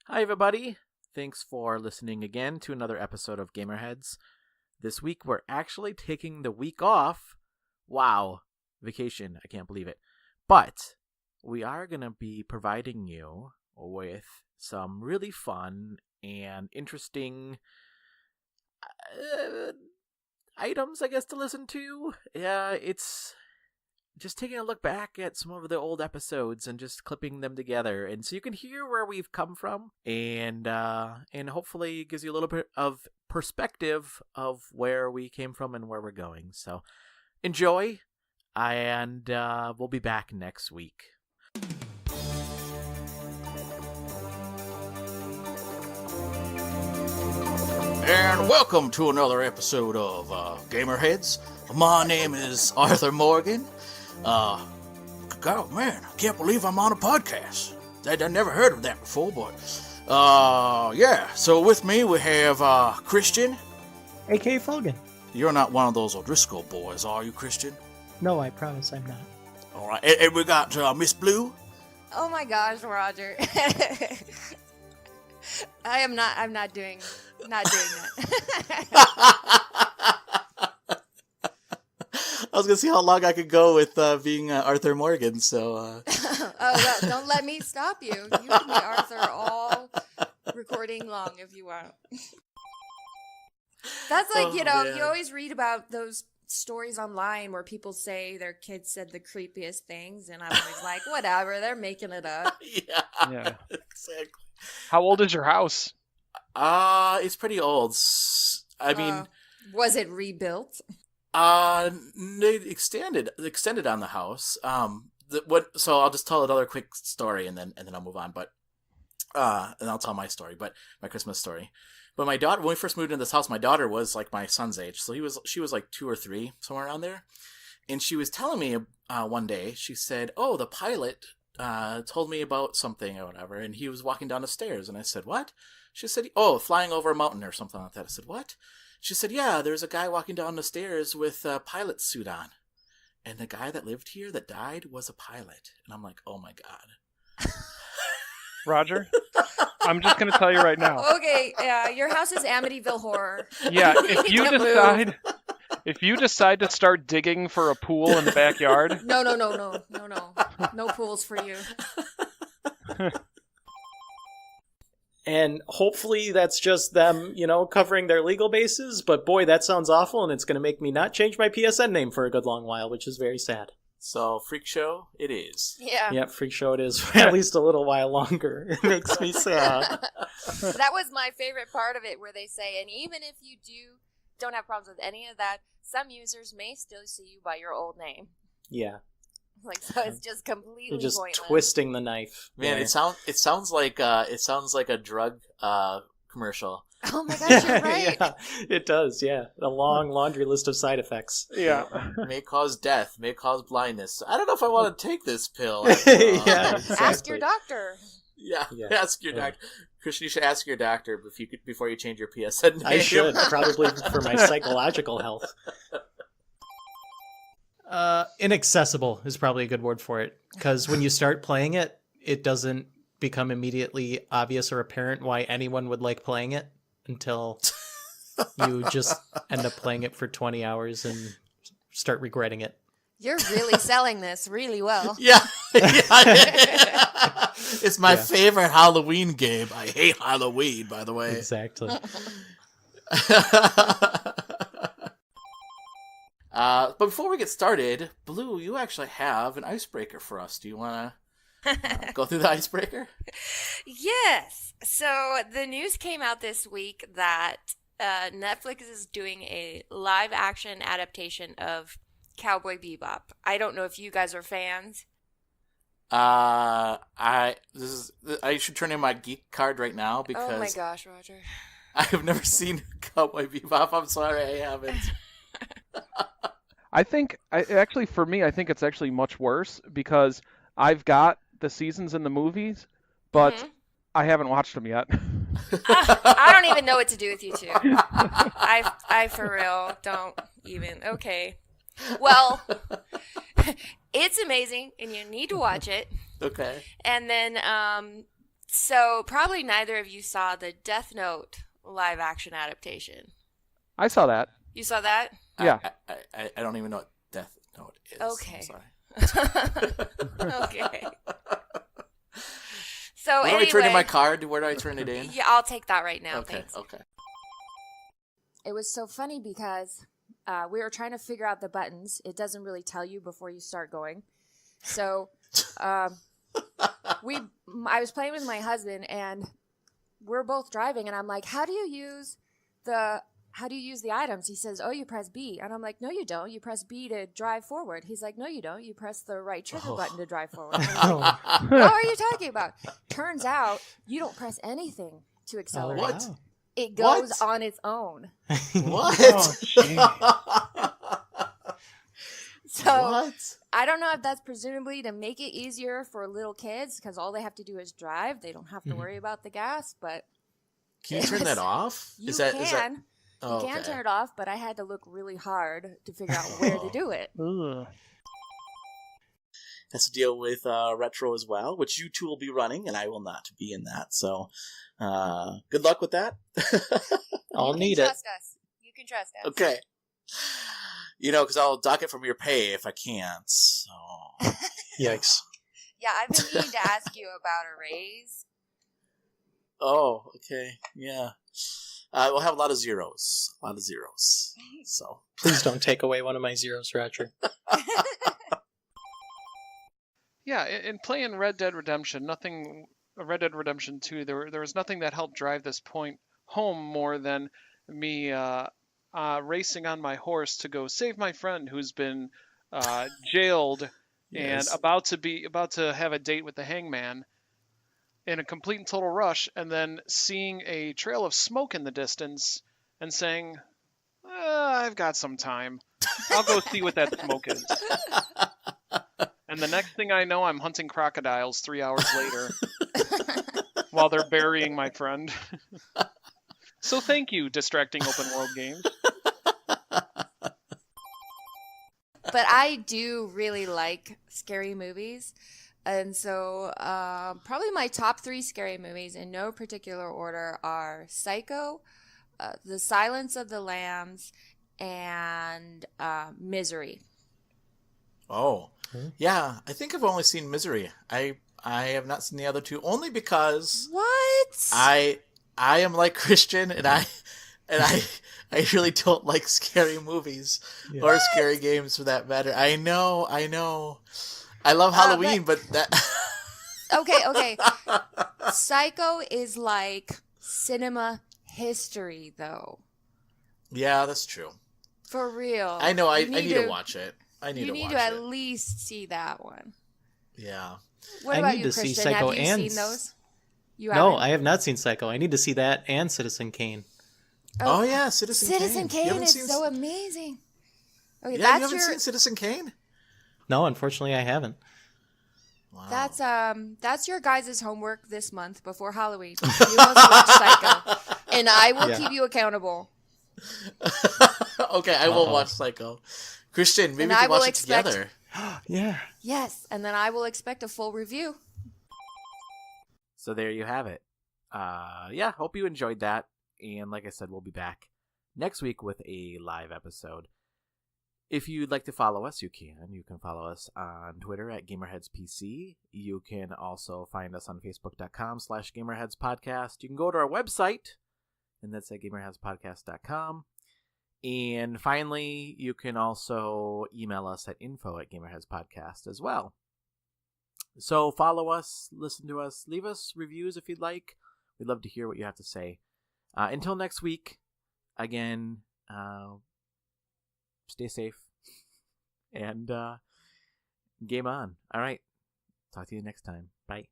Hi, everybody. Thanks for listening again to another episode of Gamerheads. This week, we're actually taking the week off. Wow. Vacation. I can't believe it. But we are going to be providing you with some really fun and interesting items, I guess, to listen to. It's just taking a look back at some of the old episodes and just clipping them together, and so you can hear where we've come from, and hopefully it gives you a little bit of perspective of where we came from and where we're going. So enjoy, and we'll be back next week. And welcome to another episode of Gamerheads. My name is Arthur Morgan. God, man, I can't believe I'm on a podcast. I never heard of that before, but, so with me we have, Christian. A.K.A. Fulgan. You're not one of those O'Driscoll boys, are you, Christian? No, I promise I'm not. Alright, and we got, Miss Blue. Oh my gosh, Roger. I'm not doing that. I was gonna see how long I could go with being Arthur Morgan, so... Oh, well, don't let me stop you. You can be Arthur all recording long if you want. That's like, you always read about those stories online where people say their kids said the creepiest things, and I'm always like, whatever, they're making it up. Yeah, exactly. How old is your house? It's pretty old. I mean... was it rebuilt? They extended on the house. So I'll just tell another quick story and then I'll move on. But, and I'll tell my story, but my Christmas story. But my daughter, when we first moved into this house, my daughter was like my son's age. So she was like 2 or 3, somewhere around there. And she was telling me, one day, she said, oh, the pilot, told me about something or whatever. And he was walking down the stairs. And I said, what? She said, oh, flying over a mountain or something like that. I said, what? She said, yeah, there's a guy walking down the stairs with a pilot suit on. And the guy that lived here that died was a pilot. And I'm like, oh my God. Roger, I'm just going to tell you right now. Okay, your house is Amityville Horror. Yeah, if you decide to start digging for a pool in the backyard. No. No pools for you. And hopefully that's just them, covering their legal bases. But boy, that sounds awful, and it's going to make me not change my PSN name for a good long while, which is very sad. So, Freak Show it is. Yeah. Yeah, Freak Show it is for at least a little while longer. It makes me sad. That was my favorite part of it, where they say, and even if you don't have problems with any of that, some users may still see you by your old name. Yeah. Like, so it's just completely You're just pointless. twisting the knife. Man, Yeah. it sounds like a drug commercial. Oh my gosh, you're right. Yeah, it does, yeah. A long laundry list of side effects. Yeah. May cause death, may cause blindness. I don't know if I want to take this pill. Yeah, exactly. Ask your doctor. Yeah, Yeah. ask your doctor. Christian, you should ask your doctor before you change your PSN name. I should, probably for my psychological health. Inaccessible is probably a good word for it, because when you start playing it, it doesn't become immediately obvious or apparent why anyone would like playing it until you just end up playing it for 20 hours and start regretting it. You're really selling this really well. Yeah. It's my favorite Halloween game. I hate Halloween, by the way. Exactly. But before we get started, Blue, you actually have an icebreaker for us. Do you want to go through the icebreaker? Yes. So the news came out this week that Netflix is doing a live action adaptation of Cowboy Bebop. I don't know if you guys are fans. I should turn in my geek card right now because Oh my gosh, Roger. I have never seen Cowboy Bebop. I'm sorry, I haven't. I think it's actually much worse because I've got the seasons in the movies, but I haven't watched them yet. I don't even know what to do with you two. I for real don't even. Okay. Well, it's amazing, and you need to watch it. Okay. And then So probably neither of you saw the Death Note live action adaptation. I saw that. You saw that? Yeah. I don't even know what Death Note is. Okay. I'm sorry. Okay. So Where do I turn in my card? Where do I turn it in? Yeah, I'll take that right now. Okay. Thanks. Okay. It was so funny because we were trying to figure out the buttons. It doesn't really tell you before you start going. So I was playing with my husband, and we're both driving, and I'm like, how do you use the items? He says, oh, you press B. And I'm like, no, you don't. You press B to drive forward. He's like, no, you don't. You press the right trigger button to drive forward. I'm like, what are you talking about? Turns out you don't press anything to accelerate. What? It goes on its own. What? So What? I don't know if that's presumably to make it easier for little kids because all they have to do is drive. They don't have to worry about the gas, but Can you turn that off? You Is that can okay. turn it off, but I had to look really hard to figure out where to do it. Ugh. Has to deal with retro as well, which you two will be running, and I will not be in that. So, good luck with that. I'll You need can it. trust us. You can trust us. Okay. Because I'll dock it from your pay if I can't. So. Yikes. Yeah, I've been meaning to ask you about a raise. Oh, okay. Yeah. We'll have a lot of zeros. So. Please don't take away one of my zeros, Roger. Yeah, in playing Red Dead Redemption 2, there was nothing that helped drive this point home more than me racing on my horse to go save my friend who's been jailed Yes. and about to have a date with the hangman in a complete and total rush, and then seeing a trail of smoke in the distance and saying, I've got some time. I'll go see what that smoke is. And the next thing I know, I'm hunting crocodiles 3 hours later while they're burying my friend. So thank you, distracting open world games. But I do really like scary movies. And so probably my top 3 scary movies in no particular order are Psycho, The Silence of the Lambs, and Misery. Oh. Yeah, I think I've only seen Misery. I have not seen the other two, only because What? I am like Christian, and I really don't like scary movies or scary games for that matter. I know. I love Halloween, but that. Okay. Psycho is like cinema history, though. Yeah, that's true. For real. I know. I You need to watch it. You need to at least see that one. Yeah. What I about need you, to see Christian? Psycho Have you and seen those? You No, haven't? I have not seen Psycho. I need to see that and Citizen Kane. Oh yeah, Citizen Kane. Citizen You Kane haven't is seen- so amazing. Okay, Yeah, you that's haven't your seen Citizen Kane? No, unfortunately, I haven't. Wow. that's your guys' homework this month before Halloween. You must watch Psycho, and I will keep you accountable. Okay, I will watch Psycho. Christian, maybe And we I can will watch it expect- together. Yeah. Yes, and then I will expect a full review. So there you have it. Hope you enjoyed that. And like I said, we'll be back next week with a live episode. If you'd like to follow us, you can. You can follow us on Twitter at GamerheadsPC. You can also find us on Facebook.com/GamerheadsPodcast. You can go to our website, and that's at GamerheadsPodcast.com. And finally, you can also email us at info@GamerheadsPodcast as well. So follow us, listen to us, leave us reviews if you'd like. We'd love to hear what you have to say. Until next week, again, stay safe and game on. All right. Talk to you next time. Bye.